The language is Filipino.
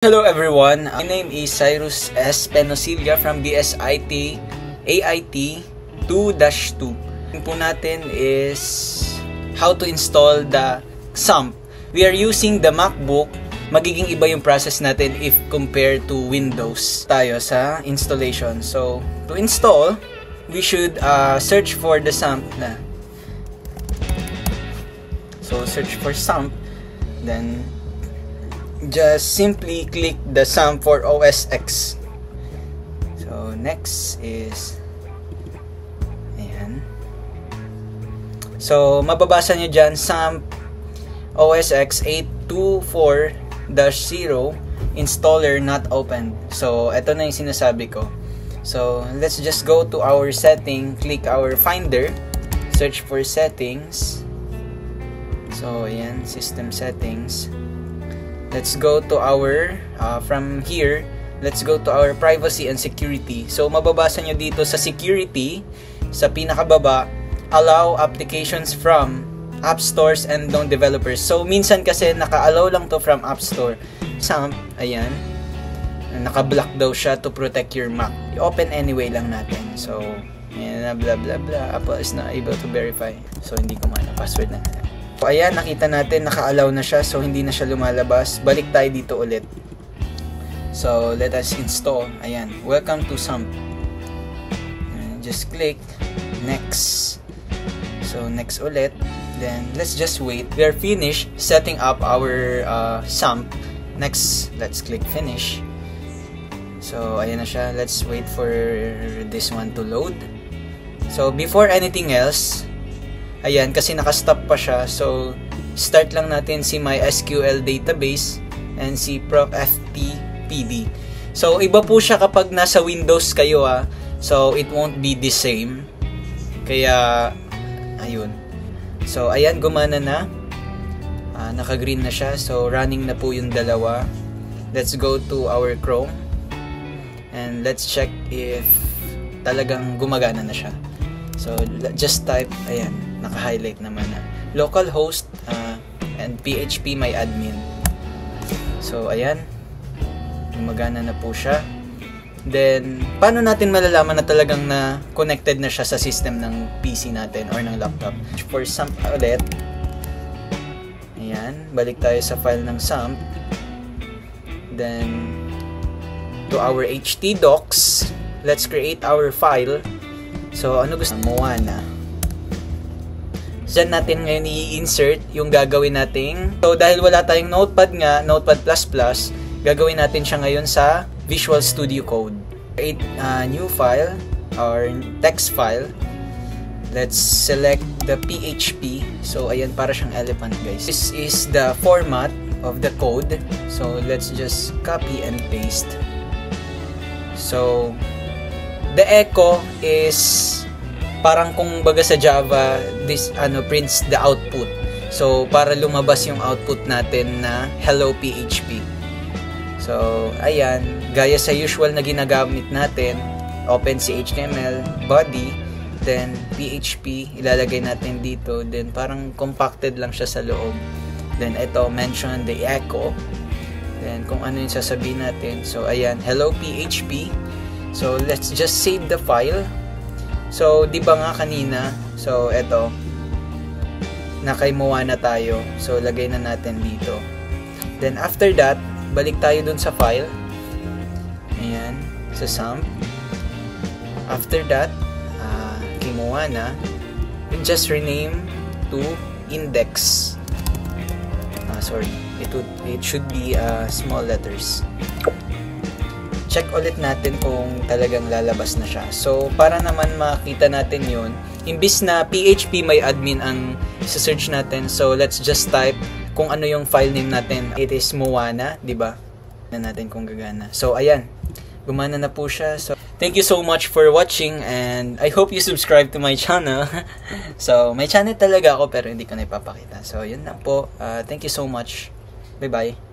Hello everyone, my name is Cyrus S. Penosilla from DSIT AIT 2-2. Yung po natin is how to install the SAMP. We are using the MacBook. Magiging iba yung process natin if compared to Windows. Tayo sa installation. So, to install, we should search for the SAMP na. So, search for SAMP. Then, just simply click the SAMP for OS X. So next is ayan. So mababasa nyo dyan SAMP OS X 824-0 installer not opened. So ito na yung sinasabi ko. So let's just go to our setting, click our finder, search for settings. So ayan, system settings. Let's go to our, from here, let's go to our privacy and security. So, mababasa nyo dito sa security, sa pinakababa, allow applications from app stores and known developers. So, minsan kasi naka-allow lang to from app store. SAMP, ayan, naka-block daw siya to protect your Mac. I-open anyway lang natin. So, ayan na, blah blah blah. Apple is not able to verify. So, hindi ko man password na. So, ayan, nakita natin, naka-allow na siya, so hindi na siya lumalabas. Balik tayo dito ulit. So, let us install. Ayan, welcome to SAMP. Just click, next. So, next ulit. Then, let's just wait. We are finished setting up our SAMP. Next, let's click finish. So, ayan na siya. Let's wait for this one to load. So, before anything else, ayan, kasi naka-stop pa siya. So, start lang natin si MySQL database and si procftpd. So, iba po siya kapag nasa Windows kayo So, it won't be the same. Kaya, ayun. So, ayan, gumana na. Naka-green na siya. So, running na po yung dalawa. Let's go to our Chrome. And let's check if talagang gumagana na siya. So, just type, ayan, naka-highlight naman na localhost and phpMyAdmin. So, ayan, gumagana na po siya. Then, paano natin malalaman na talagang na connected na siya sa system ng PC natin or ng laptop? For SAMP ulit, ayan, balik tayo sa file ng SAMP. Then, to our htdocs, let's create our file. So, ano gusto? Moana. Diyan natin ngayon i-insert yung gagawin nating. So, dahil wala tayong Notepad nga, Notepad++, gagawin natin siya ngayon sa Visual Studio Code. Create a new file or text file. Let's select the PHP. So, ayan, para siyang elephant, guys. This is the format of the code. So, let's just copy and paste. So, the echo is parang kung baga sa Java, this prints the output. So para lumabas yung output natin na hello PHP. So ayan, gaya sa usual na ginagamit natin, open si HTML body, then PHP ilalagay natin dito, then parang compacted lang siya sa loob. Then ito mention the echo. Then kung ano yung sasabihin natin. So ayan, hello PHP. So, let's just save the file. So, di ba nga kanina? So, eto. Nakay Moana tayo. So, lagay na natin dito. Then, after that, balik tayo dun sa file. Ayan. Sa SAMP. After that, kay Moana, just rename to index. Sorry. It should be small letters. Check ulit natin kung talagang lalabas na siya. So, para naman makita natin yun, imbis na phpMyAdmin ang search natin, so let's just type kung ano yung file name natin. It is Moana, di ba? Na natin kung gagana. So, ayan. Gumana na po siya. So, thank you so much for watching and I hope you subscribe to my channel. So, may channel talaga ako pero hindi ko na ipapakita. So, yun lang po. Thank you so much. Bye-bye.